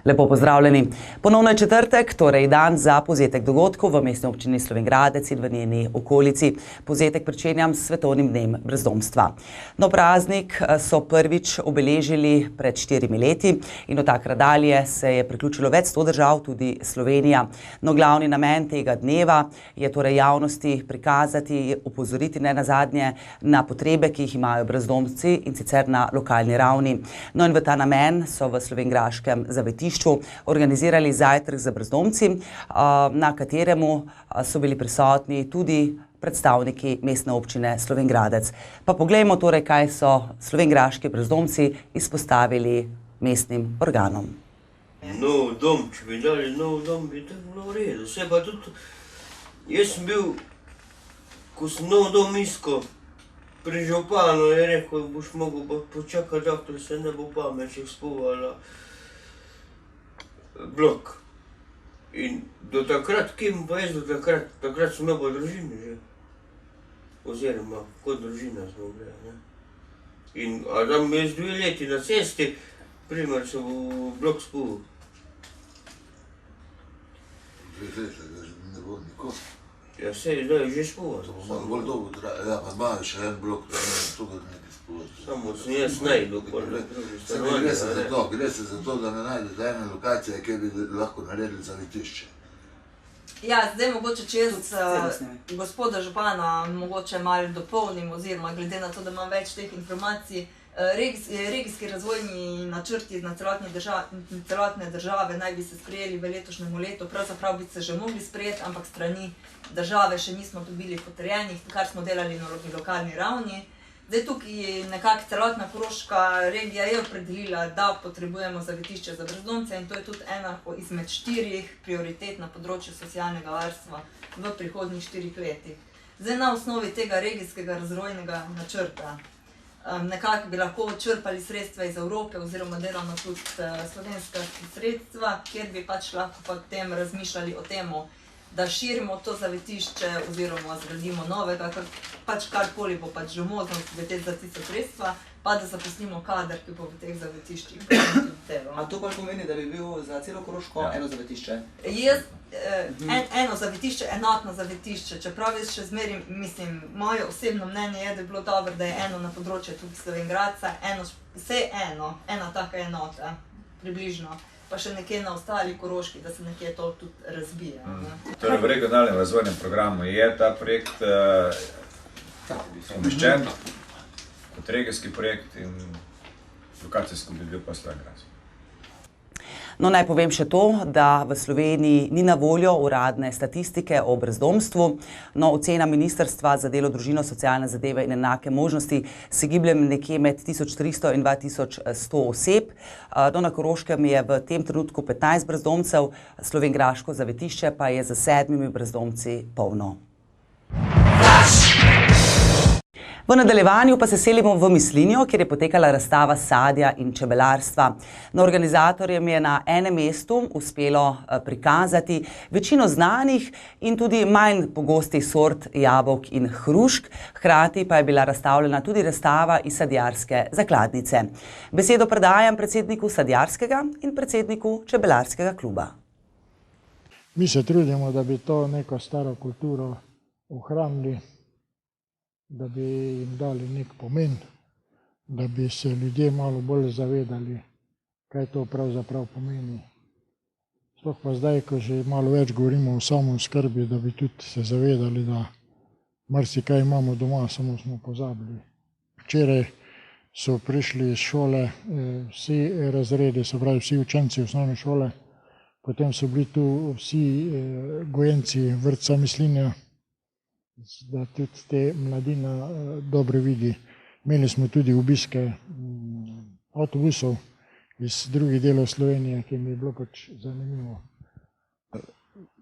Lepo pozdravljeni. Ponovno je četrtek, torej dan za povzetek dogodkov v mestni občini Slovenj Gradec in v njeni okolici. Povzetek pričenjam s svetovnim dnem brezdomstva. No, praznik so prvič obeležili pred 4 leti in od takrat dalje se je priključilo več 100 držav, tudi Slovenija. No, glavni namen tega dneva je torej javnosti prikazati, opozoriti nenazadnje na potrebe, ki jih imajo brezdomci in sicer na lokalni ravni. No, in v ta namen so v slovenjgraškem zavetišču organizirali zajtrk za brezdomci, na kateremu so bili prisotni tudi predstavniki mestne občine Slovenj Gradec. Pa poglejmo torej, kaj so slovenjgraški brezdomci izpostavili mestnim organom. Nov dom, če bi dali nov dom, bi to bilo v redu. Vse pa tudi, jaz sem bil, ko sem nov dom iskal, pri županu je rekel, boš mogel počakati, dokler se ne bo pamet ekspovala blok. In do takrat, kim pa jaz do takrat sem imel pa družine že. Oziroma, kot družina smo bili, ne. In tam jaz 2 leti na cesti, primer se bo blok spuvil. 2 leti, ne bo nikoli. Ja, sej, zdaj je že spuval. To bo malo bolj dolgo traja, ja, pa imajo še en blok, to ga nekaj spuvati. Samo sem jaz najdel pol na drugi strani. Gre se za to, da ne najdete ene lokacije, kjer bi lahko naredili zavetišče. Ja, zdaj mogoče če jaz gospoda župana mogoče malo dopolnim oziroma glede na to, da imam več teh informacij. Regijski razvojni načrti na celotne države naj bi se sprejeli v letošnjem letu, pravzaprav bi se že mogli sprejeti, ampak strani države še nismo dobili potrjenih, kar smo delali na lokalni ravni. Zdaj tukaj nekako celotna Koroška regija je opredelila, da potrebujemo zavetišče za brezdomce in to je tudi ena izmed 4 prioritet na področju socialnega varstva v prihodnjih 4 letih. Zdaj na osnovi tega regijskega razvojnega načrta nekako bi lahko črpali sredstva iz Evrope oziroma delamo tudi slovenska sredstva, kjer bi pač lahko potem razmišljali o temu, da širimo to zavetišče oziroma zgradimo novega, pač karkoli bo pač že možno za tiste sredstva, pa da zaposlimo kader, ki bo v teh zavetiščih tudi delal. A to pa pomeni, da bi bil za celo Koroško eno zavetišče? Eno zavetišče, enotno zavetišče, čeprav jaz še zmerim, mislim, moje osebno mnenje je, da bi bilo dobro, da je eno na področju tudi Slovenj Gradca, ena taka enota, približno, pa še nekje na ostali Koroški, da se nekje to tudi razbije. Torej v regionalnem razvojnem programu je ta projekt umeščen kot regijski projekt in lokacijsko bi bil pa Slovenj Gradec. No, naj povem še to, da v Sloveniji ni na voljo uradne statistike o brezdomstvu. No, ocena Ministrstva za delo, družino, socialne zadeve in enake možnosti se giblje nekje med 1300 in 2100 oseb. No, na Koroškem je v tem trenutku 15 brezdomcev, slovenjgraško zavetišče pa je z 7 brezdomci polno. V nadaljevanju pa se selimo v Mislinjo, kjer je potekala razstava sadja in čebelarstva. No, organizatorjem je na enem mestu uspelo prikazati večino znanih in tudi manj pogostih sort jabolk in hrušk, hkrati pa je bila razstavljena tudi razstava iz sadjarske zakladnice. Besedo predajam predsedniku sadjarskega in predsedniku čebelarskega kluba. Mi se trudimo, da bi to neko staro kulturo ohranili, da bi jim dali nek pomen, da bi se ljudje malo bolj zavedali, kaj to pravzaprav pomeni. Sploh pa zdaj, ko že malo več govorimo o samooskrbi, da bi tudi se zavedali, da marsikaj imamo doma, samo smo pozabili. Včeraj so prišli iz šole vsi razredi, se pravi vsi učenci osnovne šole, potem so bili tu vsi gojenci vrtca Mislinja, da tudi te mladina dobro vidi. Imeli smo tudi obiske avtobusov iz drugih delov Slovenije, ki mi je bilo pač zanimivo.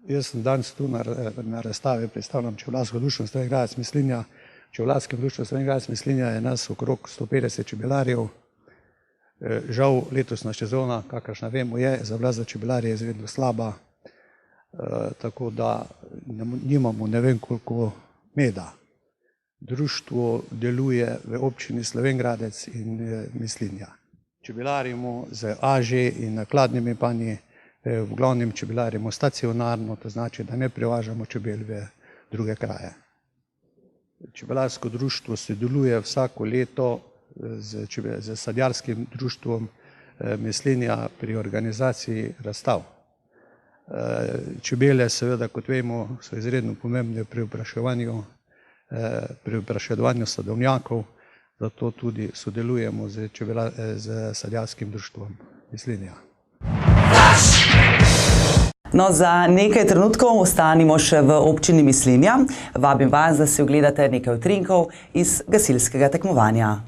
Jaz sem danes tu na razstavi, predstavljam Čebelarsko društvo Slovenj Gradec Mislinja. V Čebelarskem društvu Slovenj Gradec Mislinja je nas okrog 150 čebelarjev. Žal letosna sezona, kakršna vemo je, za čebelarje je izredno slaba, tako da nimamo ne vem koliko meda. Društvo deluje v občini Slovenj Gradec in Mislinja. čebelarimo z aži in nakladnimi panji, v glavnem čebelarimo stacionarno, to znači, da ne prevažamo čebel v druge kraje. Čebelarsko društvo sodeluje vsako leto z sadjarskim društvom Mislinja pri organizaciji razstav. Čebele, seveda, kot vemo, so izredno pomembne pri opraševanju sadovnjakov, zato tudi sodelujemo z sadjarskim društvom Mislinja. No, za nekaj trenutkov ostanimo še v občini Mislinja. Vabim vas, da si ogledate nekaj utrinkov iz gasilskega tekmovanja.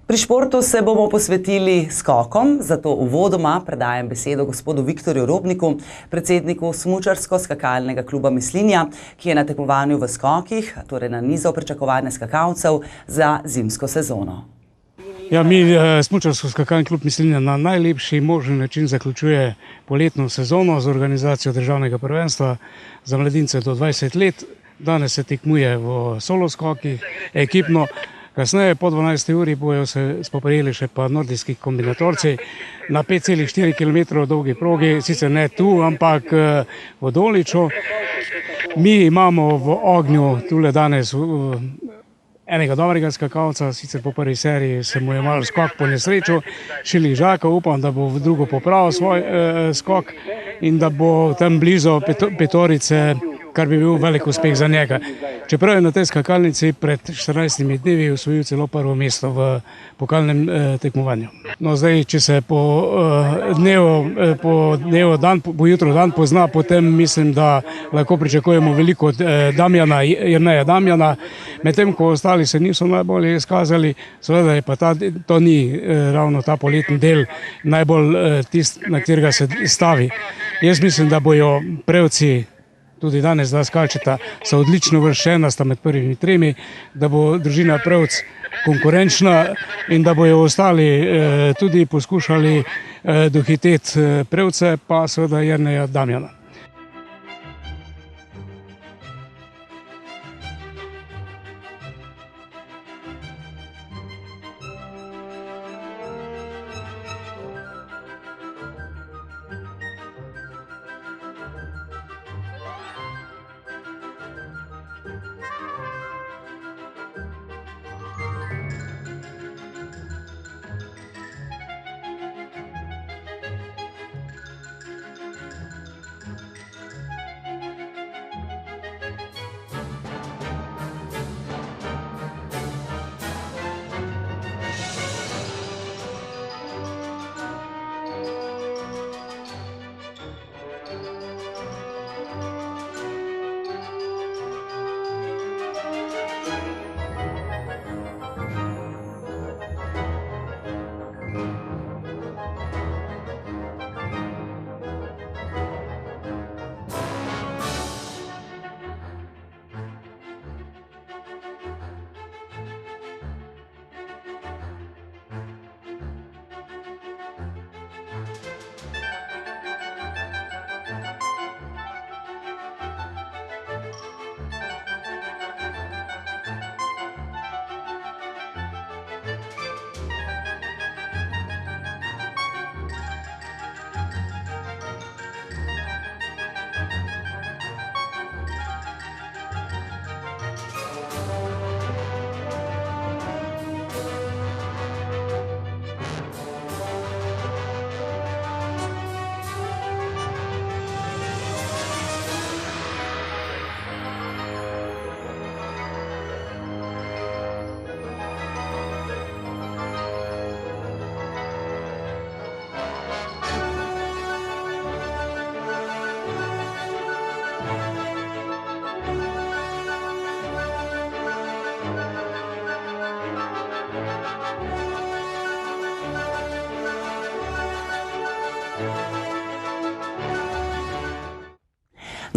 Pri športu se bomo posvetili skokom, zato uvodoma predajam besedo gospodu Viktorju Robniku, predsedniku Smučarsko-skakalnega kluba Mislinja, ki je na tekmovanju v skokih, torej nanizal pričakovanje skakalcev za zimsko sezono. Ja, mi Smučarsko-skakalni klub Mislinja na najlepši možni način zaključuje poletno sezono z organizacijo državnega prvenstva za mladince do 20 let. Danes se tekmuje v solo skokih, ekipno. Kasneje, po 12. uri, bojo se spoprijeli še pa nordijski kombinatorci na 5,4 km dolgi progi, sicer ne tu, ampak v Doliču. Mi imamo v ognju tule danes enega dobrega skakalca, sicer po prvi seriji se mu je malo skok po nesreču, Šili Žaka, upam, da bo v drugo popravil svoj skok in da bo tam blizu petorice, kar bi bil velik uspeh za njega. Čeprav je na tej skakalnici pred 14 dnevi osvojil celo prvo mesto v pokalnem tekmovanju. No, zdaj, če se po jutro dan pozna, potem mislim, da lahko pričakujemo veliko od Jerneja Damjana, medtem ko ostali se niso najbolje izkazali, seveda je pa to ni ravno ta poletni del najbolj tist, na katerega se stavi. Jaz mislim, da bojo prevci tudi danes dva skalčeta so odlično uvrščena, sta med prvimi tremi, da bo družina prevc konkurenčna in da bojo ostali tudi poskušali dohiteti prevce, pa seveda Jerneja Damjana.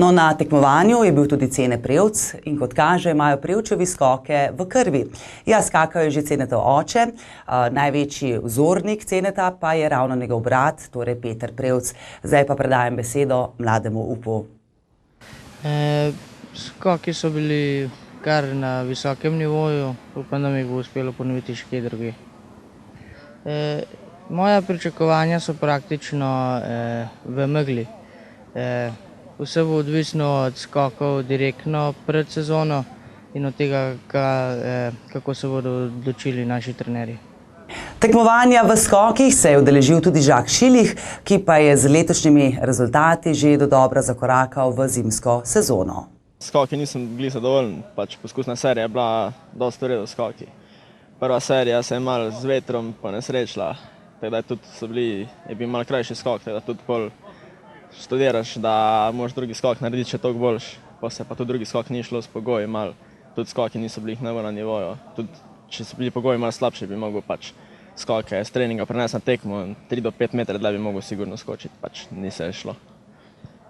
No, na tekmovanju je bil tudi Cene Prevc in kot kaže, imajo Prevčevi skoke v krvi. Ja, skakajo že Cenetov oče, največji vzornik Ceneta pa je ravno njegov brat, torej Peter Prevc. Zdaj pa predajam besedo mlademu upu. Skoki so bili kar na visokem nivoju, upam, da mi bo uspelo ponoviti še kje druge. Moja pričakovanja so praktično v megli. Vse bo odvisno od skokov direktno pred sezono in od tega, kako se bodo odločili naši trenerji. Tekmovanja v skokih se je udeležil tudi Žak Šilih, ki pa je z letošnjimi rezultati že dodobra zakorakal v zimsko sezono. Skoki nisem bili zadovoljen, pač poskusna serija je bila dosti v redu skoki. Prva serija se je malo z vetrom ponesrečila, tako da je bil malo krajši skok, tako da tudi pol študiraš, da moraš drugi skok narediti še toliko boljši, pa se pa tudi drugi skok ni šlo s pogoji malo, tudi skoki niso bili najbolj na nivoju, tudi če so bili pogoji malo slabši, bi mogel pač skoke s treninga prenesti na tekmo, 3 do 5 metrov dlje bi mogel sigurno skočiti, pač ni se šlo.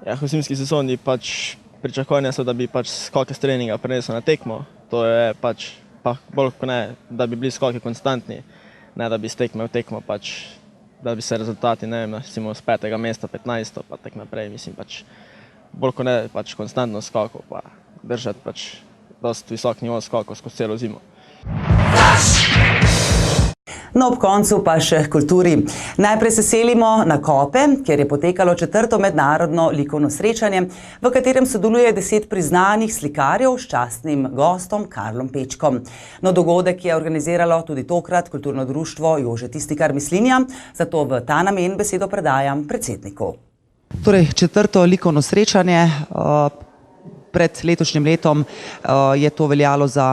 Ja, v zimski sezoni pač pričakovanja so, da bi pač skoke s treninga prenesel na tekmo, to je pač pa bolj kot ne, da bi bili skoki konstantni, ne da bi s tekme v tekmo pač, da bi se rezultati, ne vem, recimo z 5. mesta 15. pa tak naprej, mislim pač bolj kot ne pač konstantno skokov, pa držati pač dosti visok nivo skokov skozi celo zimo. No, ob koncu pa še kulturi. Najprej se selimo na Kope, kjer je potekalo 4. mednarodno likovno srečanje, v katerem sodeluje 10 priznanih slikarjev s častnim gostom Karlom Pečkom. No, dogodek je organiziralo tudi tokrat kulturno društvo Jože Tisnikar Mislinja, zato v ta namen besedo predajam predsedniku. Torej, 4. likovno srečanje. Pred letošnjim letom je to veljalo za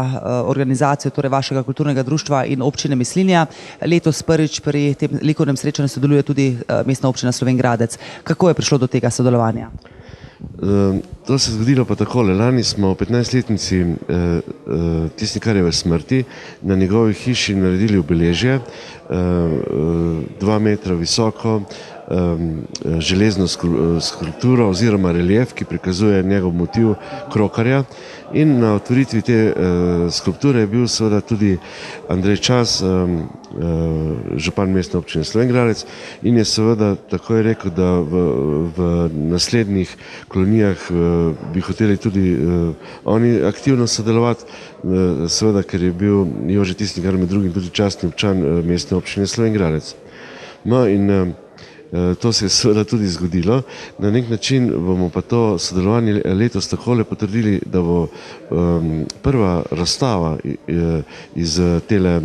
organizacijo torej vašega kulturnega društva in občine Mislinja. Letos prvič pri tem likovnem srečanju sodeluje tudi mestna občina Slovenj Gradec. Kako je prišlo do tega sodelovanja? To se je zgodilo pa takole. Lani smo v 15-letnici Tisnikarjeve smrti na njegovi hiši naredili obeležje, 2 metra visoko, železno skulpturo oziroma relief, ki prikazuje njegov motiv krokarja. In na otvoritvi te skulpture je bil seveda tudi Andrej Čas, župan mestne občine Slovenj Gradec, in je seveda takoj rekel, da v naslednjih kolonijah bi hoteli tudi oni aktivno sodelovati, seveda, ker je bil Jože Tisnikar med drugim tudi častni občan mestne občine Slovenj Gradec. No in to se je seveda tudi zgodilo. Na nek način bomo pa to sodelovanje letos takole potrdili, da bo prva razstava iz tele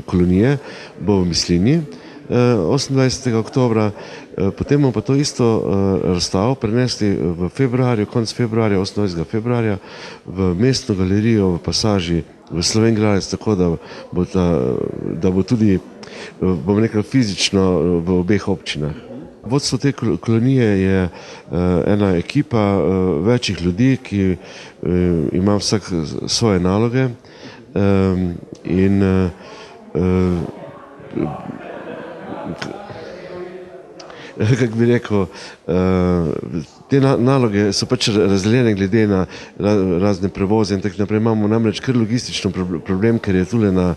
kolonije bo v Mislinji 28. oktobra, potem bomo pa to isto razstavo prenesli v februarju, konec februarja, 28. februarja v mestno galerijo v pasaži v Slovenj Gradec, tako da bo tudi, bom rekel, fizično v obeh občinah. Vodstvo te kolonije je ena ekipa večjih ljudi, ki ima vsak svoje naloge in kako bi rekel, te naloge so pač razdeljene glede na razne prevoze in tako naprej. Imamo namreč kar logistično problem, ker je tule na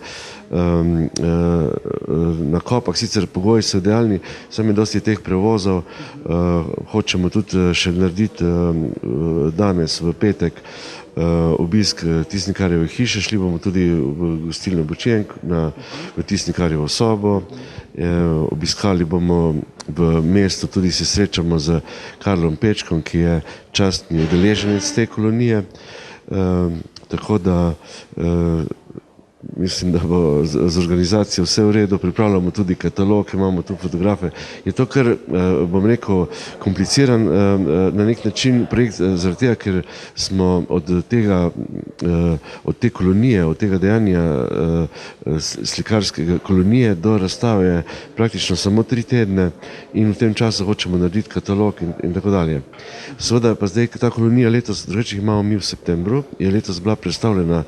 Kopah, sicer pogoji so idealni, samo je dosti teh prevozov, hočemo tudi še narediti danes v petek obisk Tisnikarjeve hiše, šli bomo tudi v gostilno Bočenk, v Tisnikarjevo sobo, obiskali bomo v mestu, tudi se srečamo z Karlom Pečkom, ki je častni udeleženec te kolonije, tako da mislim, da bo z organizacijo vse v redu, pripravljamo tudi katalog, imamo tu fotografe. Je to kar, bom rekel, kompliciran na nek način projekt, zaradi tega, ker smo od te kolonije, od tega dejanja slikarske kolonije do razstave praktično samo 3 tedne in v tem času hočemo narediti katalog in tako dalje. Seveda pa zdaj ta kolonija letos, drugače jih imamo mi v septembru, je letos bila predstavljena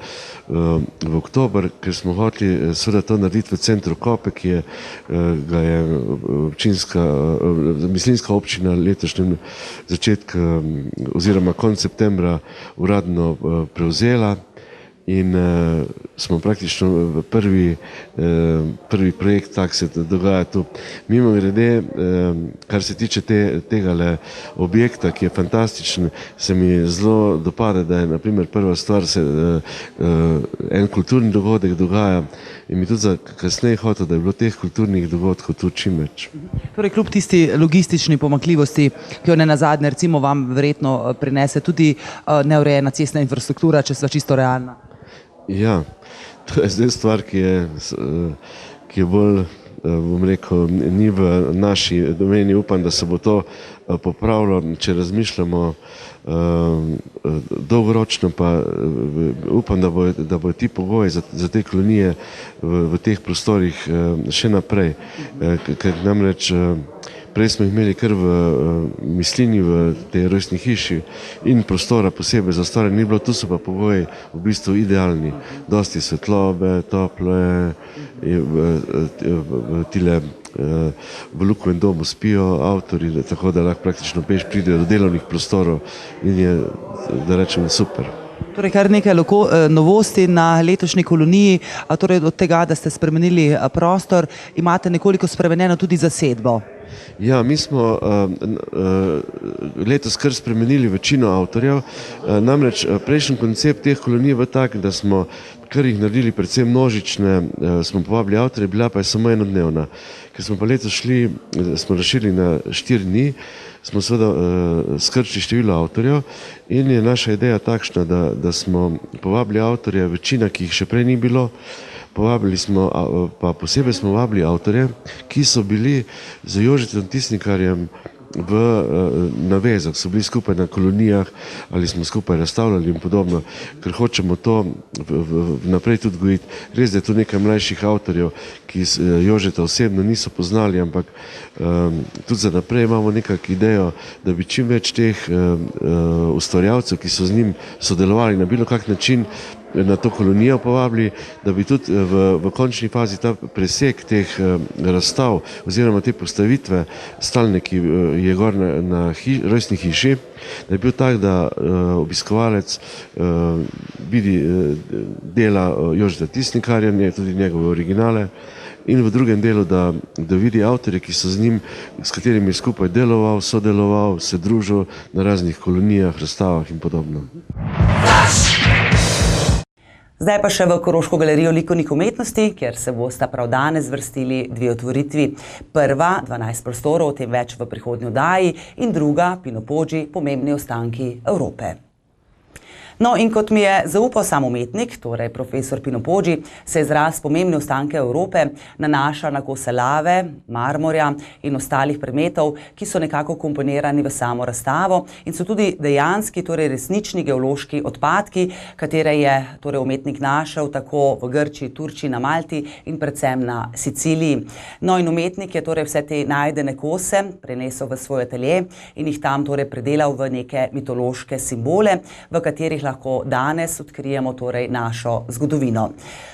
v oktober dogovor, ker smo hoteli seveda to narediti v centru Kope, ki ga je mislinjska občina letošnjem začetek oziroma konec septembra uradno prevzela. In smo praktično prvi projekt, tak se dogaja tu. Mimo grede, kar se tiče tega objekta, ki je fantastičen, se mi zelo dopada, da je naprimer prva stvar, en kulturni dogodek dogaja in mi tudi za kasneje hotel, da je bilo teh kulturnih dogodkov tu čim več. Torej, kljub tisti logistični pomanjkljivosti, ki jo nenazadnje recimo vam verjetno prinese tudi neurejena cestna infrastruktura, če sva čisto realna. Ja, to je zdaj stvar, ki je bolj, bom rekel, ni v naši domeni. Upam, da se bo to popravilo, če razmišljamo dolgoročno, pa upam, da bodo ti pogoji za te kolonije v teh prostorih še naprej. Ker namreč prej smo imeli kar v Mislinji, v tej rojstni hiši in prostora posebej za stare ni bilo, tu so pa pogoji v bistvu idealni. Dosti svetlobe, toplo je, v Lukovem domu spijo avtorji, tako da lahko praktično peš pridejo do delovnih prostorov in je, da rečem, super. Torej, kar nekaj novosti na letošnji koloniji, torej od tega, da ste spremenili prostor, imate nekoliko spremenjeno tudi zasedbo. Ja, mi smo letos kar spremenili večino avtorjev, namreč prejšnji koncept teh kolonij je tak, da smo kar jih naredili predvsem množične, smo povabili avtorje, bila pa je samo enodnevna. Ker smo pa letos smo razširili na 4 dni, smo seveda skrčili število avtorjev in je naša ideja takšna, da smo povabili avtorje, večina, ki jih še prej ni bilo, povabili smo, pa posebej smo vabili avtorje, ki so bili z Jožetom Tisnikarjem v navezah, so bili skupaj na kolonijah ali smo skupaj razstavljali in podobno, ker hočemo to naprej tudi gojiti. Res, da je tu nekaj mlajših avtorjev, ki Jožeta osebno niso poznali, ampak tudi za naprej imamo nekako idejo, da bi čim več teh ustvarjalcev, ki so z njim sodelovali na bilo kak način, na to kolonijo povabili, da bi tudi v končni fazi ta presek teh razstav oziroma te postavitve stalne, ki je gor na rojstni hiši, da je bil tak, da obiskovalec vidi dela Jožeta Tisnikarja, tudi njegove originale, in v drugem delu, da vidi avtorje, ki so z njim, s katerimi je skupaj deloval, sodeloval, se družil na raznih kolonijah, razstavah in podobno. Zdaj pa še v Koroško galerijo likovnih umetnosti, kjer se bosta prav danes vrstili 2 otvoritvi. Prva, 12 prostorov, o tem več v prihodnji oddaji, in druga, Pino Poggi, pomembni ostanki Evrope. No, in kot mi je zaupal sam umetnik, torej profesor Pino Poggi, se izraz pomembne ostanke Evrope nanaša na kose lave, marmorja in ostalih predmetov, ki so nekako komponirani v samo razstavo in so tudi dejanski, torej resnični geološki odpadki, katere je torej umetnik našel tako v Grčiji, Turčiji, na Malti in predvsem na Siciliji. No, in umetnik je torej vse te najdene kose prenesel v svoj atelje in jih tam torej predelal v neke mitološke simbole, v katerih lahko danes odkrijemo torej našo zgodovino.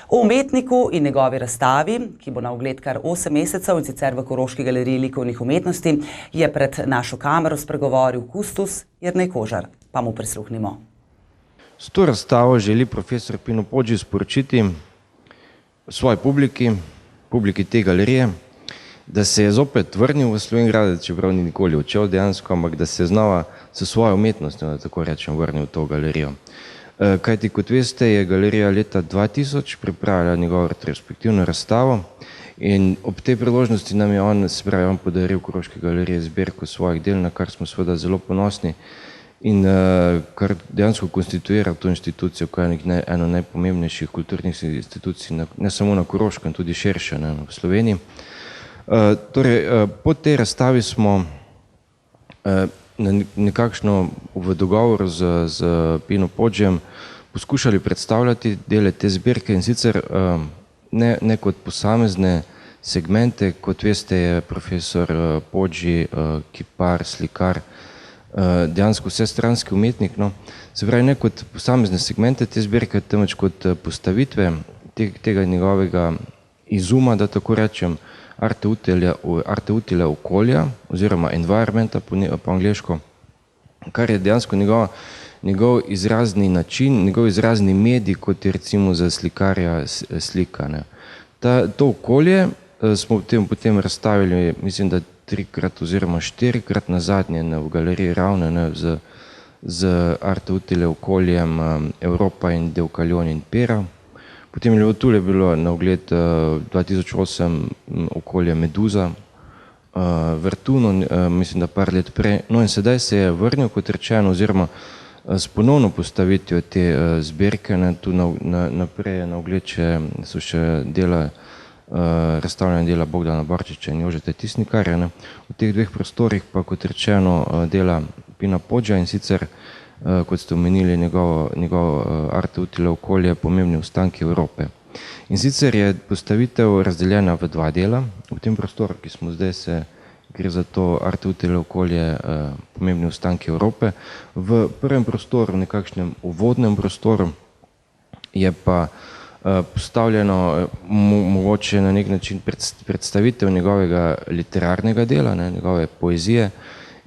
O umetniku in njegovi razstavi, ki bo na ogled kar 8 mesecev in sicer v Koroški galeriji likovnih umetnosti, je pred našo kamero spregovoril kustos Jernej Kožar. Pa mu prisluhnimo. S to razstavo želi profesor Pino Poggi sporočiti svoji publiki te galerije, da se je zopet vrnil v Slovenj Gradec, čeprav ni nikoli odšel dejansko, ampak da se je znova s svojo umetnostjo, da tako rečem, vrnil v to galerijo. Kajti, kot veste, je galerija leta 2000 pripravila njegovo retrospektivno razstavo in ob tej priložnosti nam je on podaril Koroški galeriji zbirko svojih del, na kar smo seveda zelo ponosni in kar dejansko konstituira to inštitucijo, koja je eno najpomembnejših kulturnih institucij, ne samo na Koroškem, tudi širše v Sloveniji. Torej, po tej razstavi smo nekakšno v dogovoru z Pino Poggijem poskušali predstavljati dele te zbirke in sicer ne kot posamezne segmente, kot veste je profesor Poggi, kipar, slikar, dejansko vsestranski umetnik, no, se pravi ne kot posamezne segmente te zbirke, temveč kot postavitve tega njegovega izuma, da tako rečem, arte utile okolja oziroma environmenta po angleško, kar je dejansko njegov izrazni način, njegov izrazni medij, kot je recimo za slikarja slika. To okolje smo potem razstavili, mislim, da 3-krat oziroma 4-krat nazadnje v galeriji Ravne z arte utile okoljem Evropa in Deucalion in Pera. Potem je tule bilo na ogled 2008 okolje Meduza, Vertuno, mislim, da par let prej. No in sedaj se je vrnil, kot rečeno, oziroma s ponovno postavitvijo te zbirke, tu naprej na ogled so še dela, razstavljena dela Bogdana Barčiča in Jožeta Tisnikarja. V teh dveh prostorih pa, kot rečeno, dela Pina Podža in sicer, kot ste omenili, njegov arte utile okolje, pomembni ostanki Evrope. In sicer je postavitev razdeljena v 2 dela. V tem prostoru, ki smo zdaj, gre za to arte utile okolje, pomembni ostanki Evrope. V prvem prostoru, v nekakšnem uvodnem prostoru, je pa postavljeno mogoče na nek način predstavitev njegovega literarnega dela, njegove poezije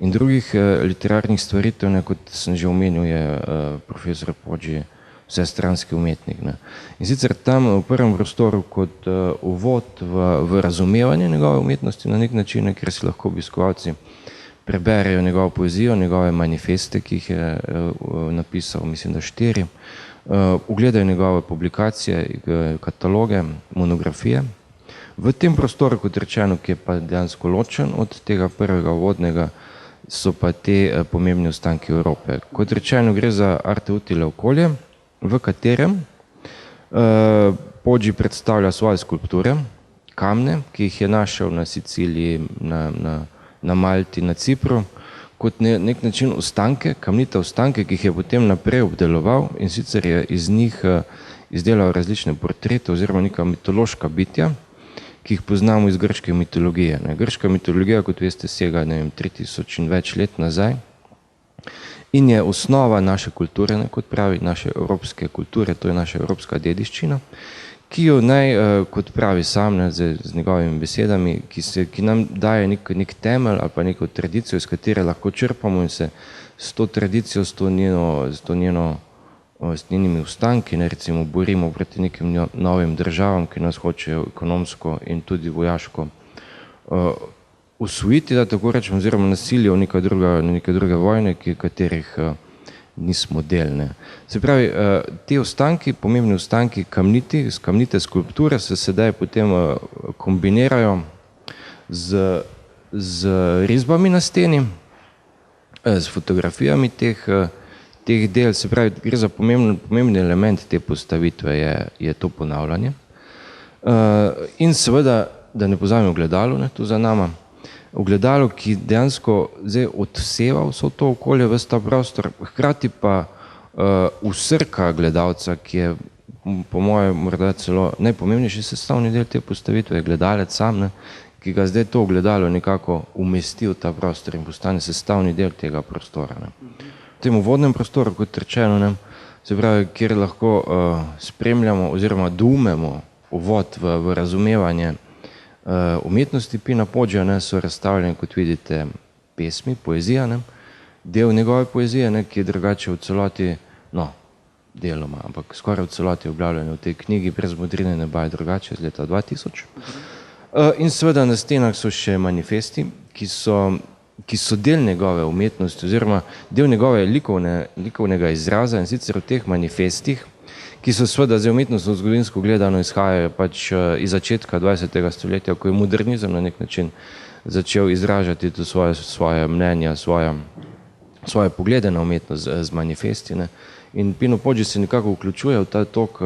in drugih literarnih stvaritev, kot sem že omenil, je profesor Podži vsestranski umetnik. In sicer tam v prvem prostoru kot uvod v razumevanje njegove umetnosti na nek način, ker si lahko obiskovalci preberejo njegovo poezijo, njegove manifeste, ki jih je napisal, mislim, da 4, ugledajo njegove publikacije, kataloge, monografije. V tem prostoru, kot rečeno, ki je pa dejansko ločen od tega prvega uvodnega, so pa te pomembni ostanki Evrope. Kot rečeno, gre za arte utile okolje, v katerem Podži predstavlja svoje skulpture, kamne, ki jih je našel na Siciliji, na Malti, na Cipru, kot nek način ostanke, kamnite ostanke, ki jih je potem naprej obdeloval in sicer je iz njih izdelal različne portrete oziroma neka mitološka bitja, ki jih poznamo iz grške mitologije. Grška mitologija, kot veste, sega 3000 in več let nazaj in je osnova naše kulture, kot pravi, naše evropske kulture, to je naša evropska dediščina, ki jo naj, kot pravi sam, z njegovimi besedami, ki nam daje nek temelj ali pa neko tradicijo, iz katere lahko črpamo in se s to tradicijo, s njenimi ostanki, recimo borimo proti nekim novim državam, ki nas hočejo ekonomsko in tudi vojaško usvojiti, da tako rečem, oziroma nasilijo neke druge vojne, katerih nismo del. Se pravi, te ostanki, pomembni ostanki kamnite skulpture se sedaj potem kombinirajo z risbami na steni, s fotografijami teh del, se pravi, gre za pomembni element te postavitve, je to ponavljanje. In seveda, da ne pozabimo ogledalo, tu za nama, ogledalo, ki dejansko zdaj odseva vso to okolje, ves ta prostor, hkrati pa usrka gledalca, ki je po mojem morda celo najpomembnejši sestavni del te postavitve, je gledalec sam, ki ga zdaj to ogledalo nekako umesti v ta prostor in postane sestavni del tega prostora. V tem uvodnem prostoru, kot rečeno, se pravi, kjer lahko spremljamo oziroma doumemo uvod v razumevanje umetnosti Pina Podžija, so razstavljene, kot vidite, pesmi, poezija, del njegove poezije, ki je drugače v celoti, deloma, ampak skoraj v celoti objavljene v tej knjigi Brez modrine neba je drugače iz leta 2000. In seveda na stenah so še manifesti, ki so del njegove umetnosti oziroma del njegove likovnega izraza, in sicer v teh manifestih, ki so seveda zdaj umetnostno zgodovinsko gledano izhajajo pač iz začetka 20. stoletja, ko je modernizem na nek način začel izražati to svoje mnenja, svoje poglede na umetnost z manifesti. In Pino Podži se nekako vključuje v ta tok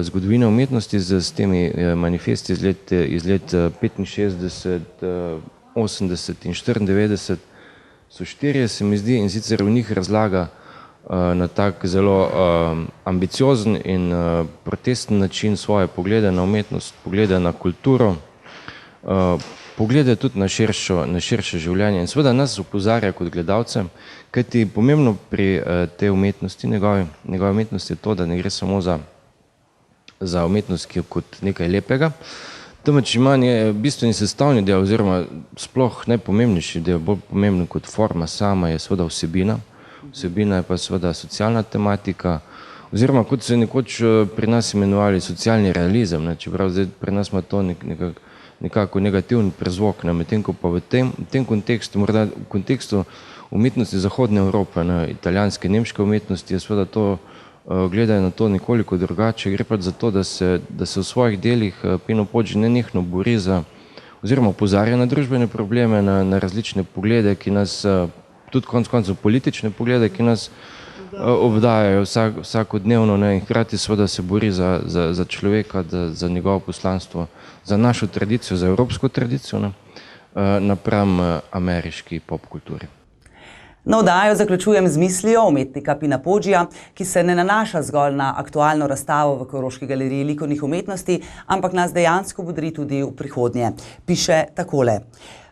zgodovine umetnosti s temi manifesti iz let 65, 80 in 94, so 4, se mi zdi, in sicer v njih razlaga na tak zelo ambiciozen in protesten način svoje poglede na umetnost, poglede na kulturo, poglede tudi na širše življenje in seveda nas opozarja kot gledalce, kajti pomembno pri tej umetnosti, njegove umetnosti je to, da ne gre samo za za umetnost kot nekaj lepega, temveč ima bistveni sestavni del oziroma sploh najpomembnejši del, bolj pomemben kot forma sama je seveda vsebina. Vsebina je pa seveda socialna tematika, oziroma kot so nekoč pri nas imenovali socialni realizem, čeprav zdaj pri nas ima to nekako negativen prezvok, medtem ko pa v tem kontekstu, morda v kontekstu umetnosti Zahodne Evrope, italijanske, nemške umetnosti, je seveda to, gledajo na to nekoliko drugače. Gre pa za to, da se v svojih delih Pino Poggi nenehno bori za, oziroma opozarja na družbene probleme, na različne poglede, ki nas, tudi konec koncev politične poglede, ki nas obdajajo vsakodnevno, in hkrati seveda se bori za človeka, za njegovo poslanstvo, za našo tradicijo, za evropsko tradicijo, napram ameriški pop kulturi. Na oddajo zaključujem z mislijo umetnika Pina Poggija, ki se ne nanaša zgolj na aktualno razstavo v Koroški galeriji likovnih umetnosti, ampak nas dejansko bodri tudi v prihodnje. Piše takole: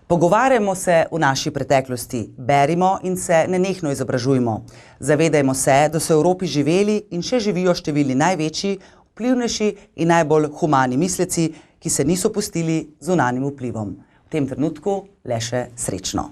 Pogovarjamo se v naši preteklosti, berimo in se nenehno izobražujmo. Zavedajmo se, da so v Evropi živeli in še živijo številni največji, vplivnejši in najbolj humani misleci, ki se niso pustili zunanjim vplivom. V tem trenutku le še srečno.